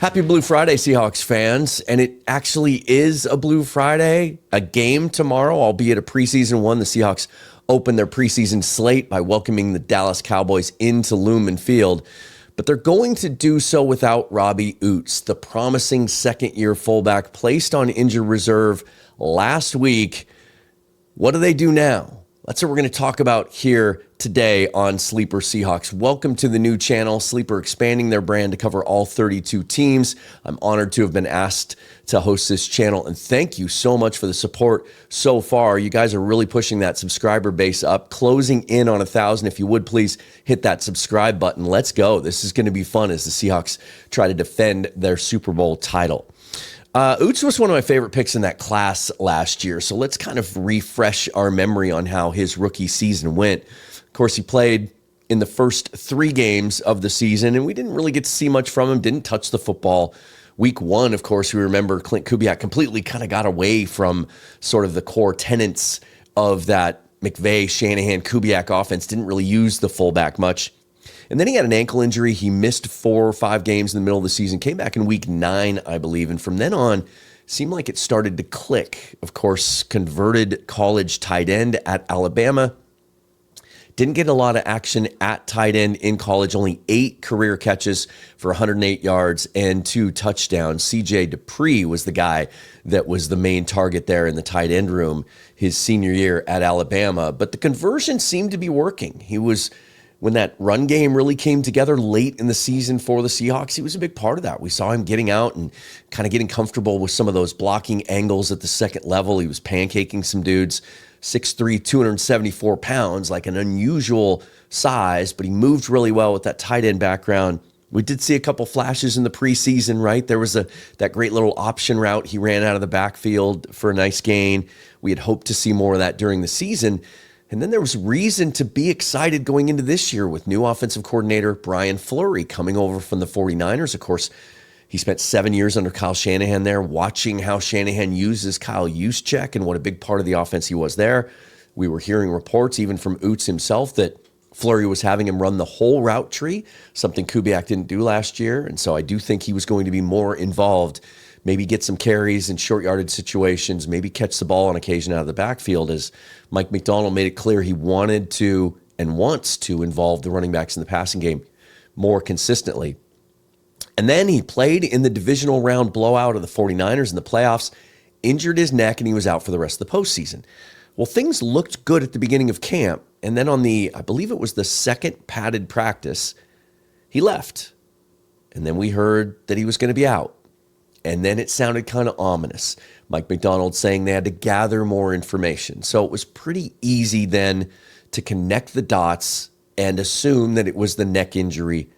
Happy Blue Friday, Seahawks fans. And it actually is a Blue Friday, a game tomorrow, albeit a preseason one. The Seahawks open their preseason slate by welcoming the Dallas Cowboys into Lumen Field. But they're going to do so without Robbie Ouzts, the promising second-year fullback placed on injured reserve last week. What do they do now? That's what we're going to talk about here today on Sleeper Seahawks. Welcome to the new channel, Sleeper expanding their brand to cover all 32 teams. I'm honored to have been asked to host this channel, and thank you so much for the support so far. You guys are really pushing that subscriber base up, closing in on 1,000. If you would, please hit that subscribe button. Let's go. This is going to be fun as the Seahawks try to defend their Super Bowl title. Ouzts was one of my favorite picks in that class last year, so let's kind of refresh our memory on how his rookie season went. Of course, he played in the first 3 games of the season, and we didn't really get to see much from him, didn't touch the football. Week 1, of course, we remember Clint Kubiak completely kind of got away from sort of the core tenets of that McVay, Shanahan, Kubiak offense, didn't really use the fullback much. And then he had an ankle injury. He missed 4 or 5 games in the middle of the season, came back in week 9, I believe. And from then on, seemed like it started to click. Of course, converted college tight end at Alabama. Didn't get a lot of action at tight end in college. Only 8 career catches for 108 yards and 2 touchdowns. C.J. Dupree was the guy that was the main target there in the tight end room his senior year at Alabama. But the conversion seemed to be working. When that run game really came together late in the season for the Seahawks, he was a big part of that. We saw him getting out and kind of getting comfortable with some of those blocking angles at the second level. He was pancaking some dudes, 6'3", 274 pounds, like an unusual size, but he moved really well with that tight end background. We did see a couple flashes in the preseason, right? There was that great little option route he ran out of the backfield for a nice gain. We had hoped to see more of that during the season. And then there was reason to be excited going into this year with new offensive coordinator Brian Fleury coming over from the 49ers. Of course, he spent 7 years under Kyle Shanahan there, watching how Shanahan uses Kyle Juszczyk and what a big part of the offense he was there. We were hearing reports, even from Ouzts himself, that Fleury was having him run the whole route tree, something Kubiak didn't do last year. And so I do think he was going to be more involved, maybe get some carries in short yardage situations, maybe catch the ball on occasion out of the backfield, as Mike McDonald made it clear he wanted to and wants to involve the running backs in the passing game more consistently. And then he played in the divisional round blowout of the 49ers in the playoffs, injured his neck, and he was out for the rest of the postseason. Well, things looked good at the beginning of camp, and then on I believe it was the second padded practice, he left. And then we heard that he was going to be out. And then it sounded kind of ominous. Mike McDonald saying they had to gather more information. So it was pretty easy then to connect the dots and assume that it was the neck injury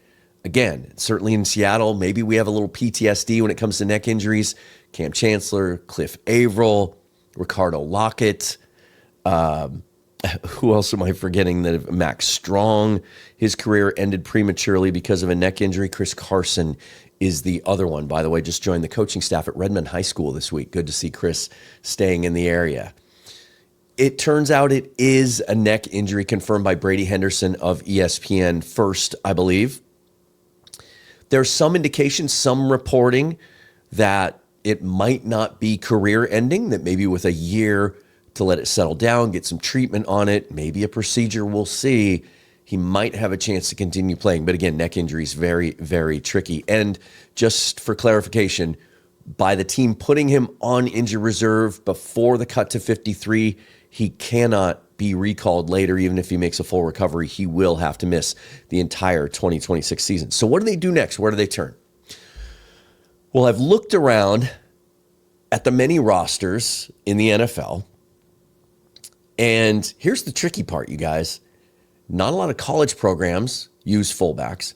again. Certainly in Seattle, maybe we have a little PTSD when it comes to neck injuries. Cam Chancellor, Cliff Averill, Ricardo Lockett. Who else am I forgetting? Max Strong, his career ended prematurely because of a neck injury. Chris Carson is the other one, by the way, just joined the coaching staff at Redmond High School this week. Good to see Chris staying in the area. It turns out it is a neck injury confirmed by Brady Henderson of ESPN first, I believe. There's some indication, some reporting that it might not be career ending, that maybe with a year to let it settle down, get some treatment on it, maybe a procedure, we'll see. He might have a chance to continue playing. But again, neck injury is very, very tricky. And just for clarification, by the team putting him on injured reserve before the cut to 53, he cannot be recalled later. Even if he makes a full recovery, he will have to miss the entire 2026 season. So what do they do next? Where do they turn? Well, I've looked around at the many rosters in the NFL. And here's the tricky part, you guys. Not a lot of college programs use fullbacks,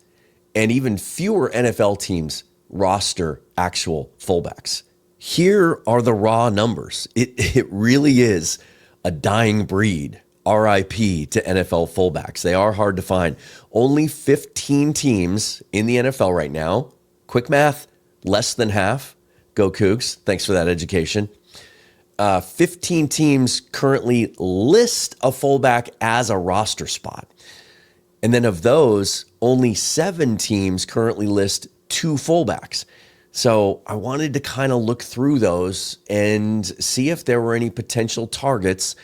and even fewer NFL teams roster actual fullbacks. Here are the raw numbers. It really is a dying breed. RIP to NFL fullbacks. They are hard to find. Only 15 teams in the NFL right now. Quick math, less than half. Go Cougs. Thanks for that education. 15 teams currently list a fullback as a roster spot. And then of those, only 7 teams currently list 2 fullbacks. So I wanted to kind of look through those and see if there were any potential targets,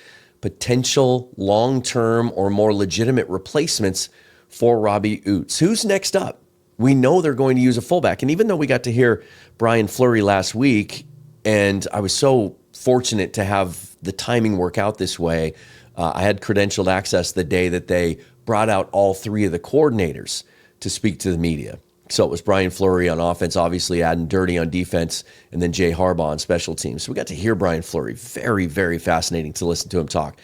potential long-term or more legitimate replacements for Robbie Ouzts. Who's next up? We know they're going to use a fullback. And even though we got to hear Brian Fleury last week, and I was so fortunate to have the timing work out this way, I had credentialed access the day that they brought out all three of the coordinators to speak to the media. So it was Brian Fleury on offense, obviously Adam Dirty on defense, and then Jay Harbaugh on special teams. So we got to hear Brian Fleury. Very, very fascinating to listen to him talk.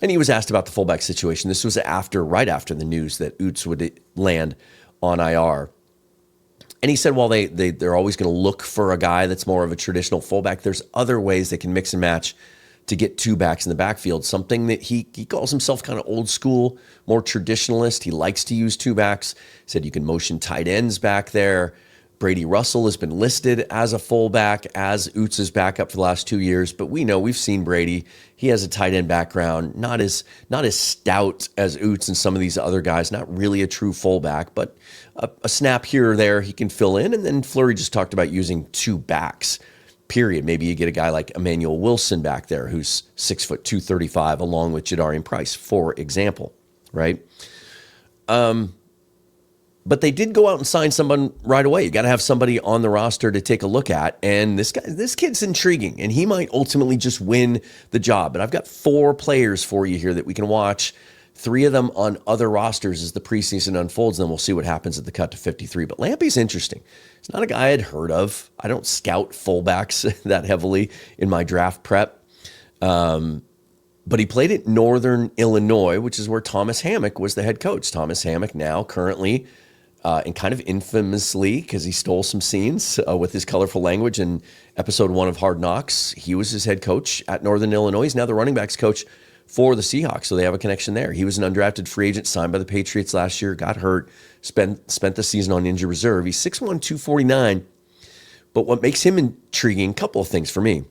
And he was asked about the fullback situation. This was right after the news that Ouzts would land on IR. And he said, well, they're always going to look for a guy that's more of a traditional fullback. There's other ways they can mix and match to get two backs in the backfield, something that he calls himself kind of old school, more traditionalist. He likes to use two backs. He said you can motion tight ends back there. Brady Russell has been listed as a fullback, as Ouzts' backup for the last 2 years, but we've seen Brady. He has a tight end background, not as stout as Ouzts and some of these other guys, not really a true fullback, but a snap here or there he can fill in. And then Fleury just talked about using two backs, period. Maybe you get a guy like Emmanuel Wilson back there who's 6'2", 235, along with Jadarian Price, for example, right? But they did go out and sign someone right away. You got to have somebody on the roster to take a look at. And this kid's intriguing, and he might ultimately just win the job. But I've got 4 players for you here that we can watch. 3 of them on other rosters as the preseason unfolds. Then we'll see what happens at the cut to 53. But Lampe's interesting. It's not a guy I'd heard of. I don't scout fullbacks that heavily in my draft prep. But he played at Northern Illinois, which is where Thomas Hammock was the head coach. Thomas Hammock now currently, and kind of infamously, because he stole some scenes with his colorful language in episode 1 of Hard Knocks, he was his head coach at Northern Illinois. He's now the running backs coach for the Seahawks, so they have a connection there. He was an undrafted free agent signed by the Patriots last year, got hurt, spent the season on injured reserve. He's 6'1", 249. But what makes him intriguing, a couple of things for me.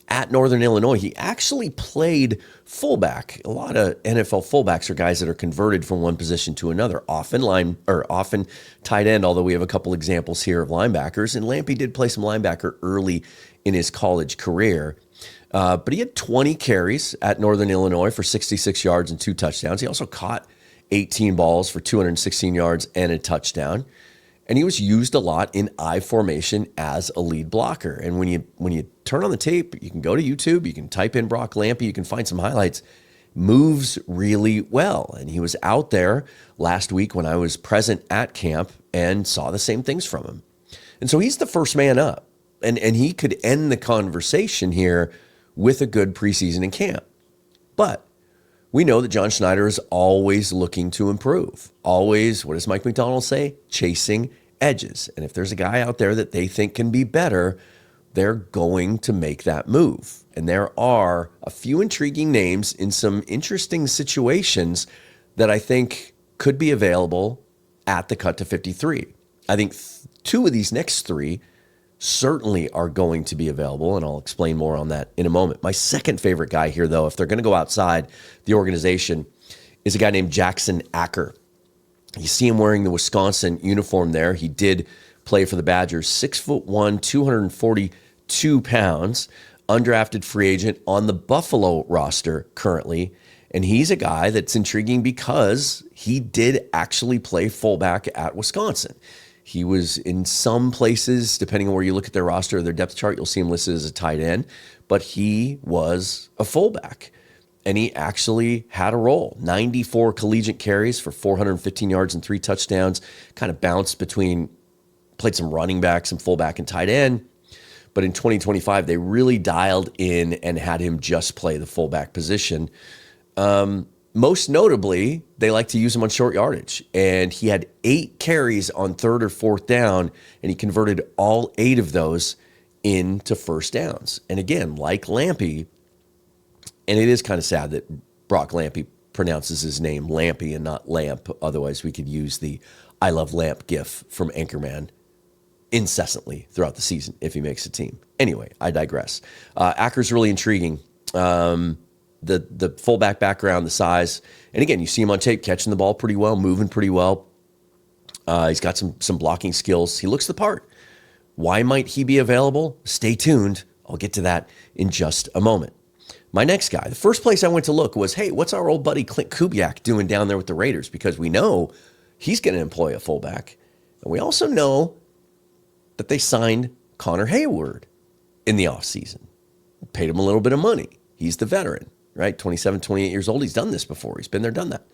At Northern Illinois, he actually played fullback. A lot of NFL fullbacks are guys that are converted from one position to another, often tight end, although we have a couple examples here of linebackers. And Lampe did play some linebacker early in his college career. But he had 20 carries at Northern Illinois for 66 yards and 2 touchdowns. He also caught 18 balls for 216 yards and a touchdown. And he was used a lot in I formation as a lead blocker. And when you turn on the tape, you can go to YouTube, you can type in Brock Lampe, you can find some highlights. Moves really well. And he was out there last week when I was present at camp and saw the same things from him. And so he's the first man up. And he could end the conversation here with a good preseason in camp. But we know that John Schneider is always looking to improve. Always, what does Mike McDonald say? Chasing edges. And if there's a guy out there that they think can be better, they're going to make that move. And there are a few intriguing names in some interesting situations that I think could be available at the cut to 53. I think 2 of these next 3 certainly are going to be available, and I'll explain more on that in a moment. My second favorite guy here, though, if they're going to go outside the organization, is a guy named Jackson Aker. You see him wearing the Wisconsin uniform there. He did play for the Badgers, 6'1", 242 pounds, undrafted free agent on the Buffalo roster currently. And he's a guy that's intriguing because he did actually play fullback at Wisconsin. He was in some places, depending on where you look at their roster or their depth chart, you'll see him listed as a tight end, but he was a fullback. And he actually had a role. 94 collegiate carries for 415 yards and 3 touchdowns. Kind of bounced between, played some running back, some fullback, and tight end. But in 2025, they really dialed in and had him just play the fullback position. Most notably, they like to use him on short yardage. And he had 8 carries on 3rd or 4th down, and he converted all 8 of those into first downs. And again, like Lampe, and it is kind of sad that Brock Lampe pronounces his name Lampe and not Lamp. Otherwise, we could use the I Love Lamp gif from Anchorman incessantly throughout the season if he makes a team. Anyway, I digress. Aker's really intriguing. The fullback background, the size, and again, you see him on tape catching the ball pretty well, moving pretty well. He's got some blocking skills. He looks the part. Why might he be available? Stay tuned. I'll get to that in just a moment. My next guy, the first place I went to look was, hey, what's our old buddy Clint Kubiak doing down there with the Raiders? Because we know he's going to employ a fullback. And we also know that they signed Connor Hayward in the offseason. Paid him a little bit of money. He's the veteran, right? 27, 28 years old. He's done this before. He's been there, done that.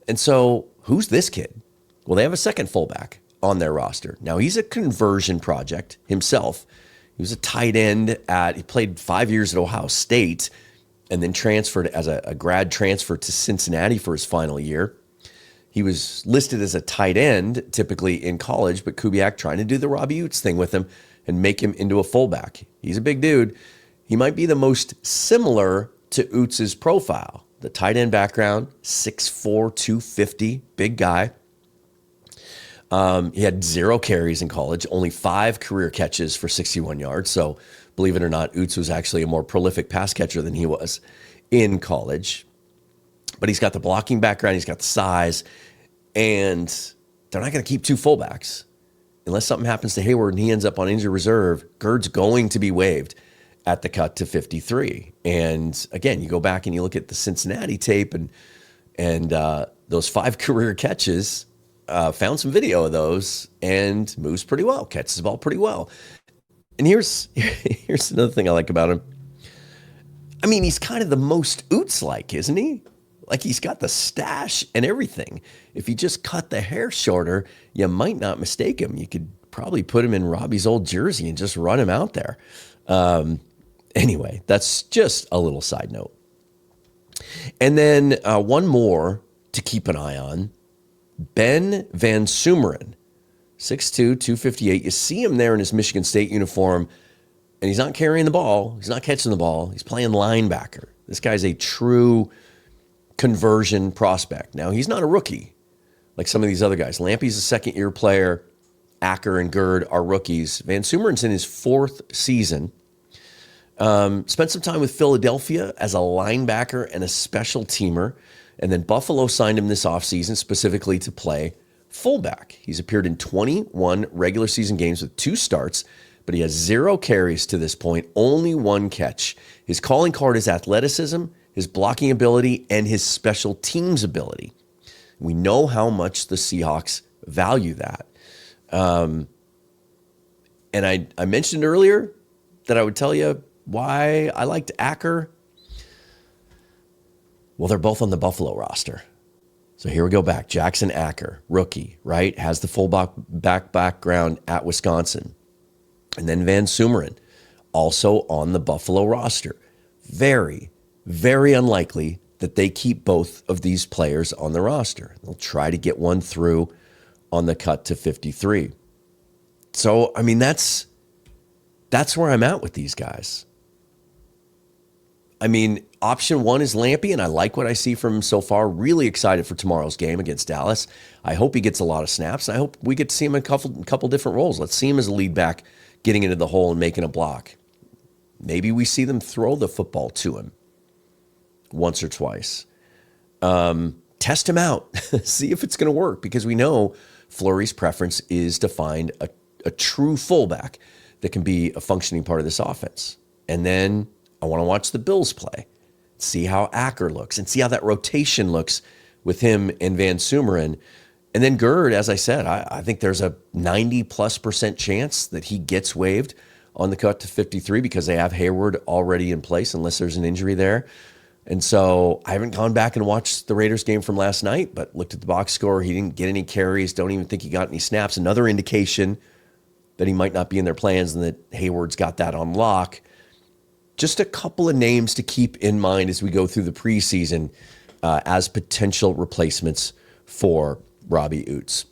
And so who's this kid? Well, they have a second fullback on their roster. Now, he's a conversion project himself. He was a tight end he played 5 years at Ohio State and then transferred as a grad transfer to Cincinnati for his final year. He was listed as a tight end typically in college, but Kubiak trying to do the Robbie Ouzts thing with him and make him into a fullback. He's a big dude. He might be the most similar to Ouzts' profile. The tight end background, 6'4", 250, big guy. He had 0 carries in college, only 5 career catches for 61 yards. So believe it or not, Ouzts was actually a more prolific pass catcher than he was in college. But he's got the blocking background, he's got the size, and they're not going to keep 2 fullbacks. Unless something happens to Hayward and he ends up on injured reserve, Gurd's going to be waived at the cut to 53. And again, you go back and you look at the Cincinnati tape and those 5 career catches, found some video of those and moves pretty well, catches the ball pretty well. And here's another thing I like about him. I mean, he's kind of the most Ouzts-like, isn't he? Like, he's got the stash and everything. If you just cut the hair shorter, you might not mistake him. You could probably put him in Robbie's old jersey and just run him out there. Anyway, that's just a little side note. And then one more to keep an eye on. Ben VanSumeren, 6'2", 258. You see him there in his Michigan State uniform, and he's not carrying the ball. He's not catching the ball. He's playing linebacker. This guy's a true conversion prospect. Now, he's not a rookie like some of these other guys. Lampe's a second-year player. Aker and Gurd are rookies. VanSumeren's in his 4th season. Spent some time with Philadelphia as a linebacker and a special teamer. And then Buffalo signed him this offseason specifically to play fullback. He's appeared in 21 regular season games with 2 starts, but he has 0 carries to this point, only 1 catch. His calling card is athleticism, his blocking ability, and his special teams ability. We know how much the Seahawks value that. And I mentioned earlier that I would tell you why I liked Aker. Well, they're both on the Buffalo roster. So here we go back. Jackson Aker, rookie, right? Has the fullback background at Wisconsin. And then VanSumeren, also on the Buffalo roster. Very, very unlikely that they keep both of these players on the roster. They'll try to get one through on the cut to 53. So, I mean, that's where I'm at with these guys. I mean, option 1 is Lampe, and I like what I see from him so far. Really excited for tomorrow's game against Dallas. I hope he gets a lot of snaps. I hope we get to see him in a couple different roles. Let's see him as a lead back, getting into the hole and making a block. Maybe we see them throw the football to him once or twice. Test him out. See if it's going to work, because we know Fleury's preference is to find a true fullback that can be a functioning part of this offense. And then I want to watch the Bills play, see how Aker looks, and see how that rotation looks with him and VanSumeren. And then Gurd, as I said, I think there's a 90+% chance that he gets waived on the cut to 53 because they have Hayward already in place unless there's an injury there. And so I haven't gone back and watched the Raiders game from last night, but looked at the box score. He didn't get any carries. Don't even think he got any snaps. Another indication that he might not be in their plans and that Hayward's got that on lock. Just a couple of names to keep in mind as we go through the preseason as potential replacements for Robbie Ouzts.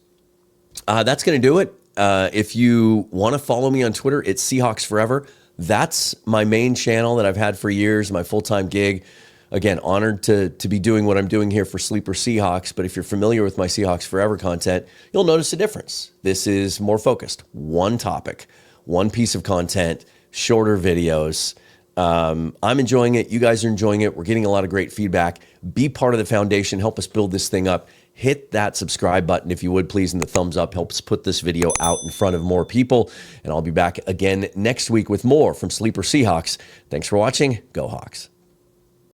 That's going to do it. If you want to follow me on Twitter, it's Seahawks Forever. That's my main channel that I've had for years, my full-time gig. Again, honored to be doing what I'm doing here for Sleeper Seahawks. But if you're familiar with my Seahawks Forever content, you'll notice a difference. This is more focused. One topic, one piece of content, shorter videos. I'm enjoying it. You guys are enjoying it. We're getting a lot of great feedback. Be part of the foundation. Help us build this thing up. Hit that subscribe button if you would, please, and the thumbs up helps put this video out in front of more people. And I'll be back again next week with more from Sleeper Seahawks. Thanks for watching. Go Hawks.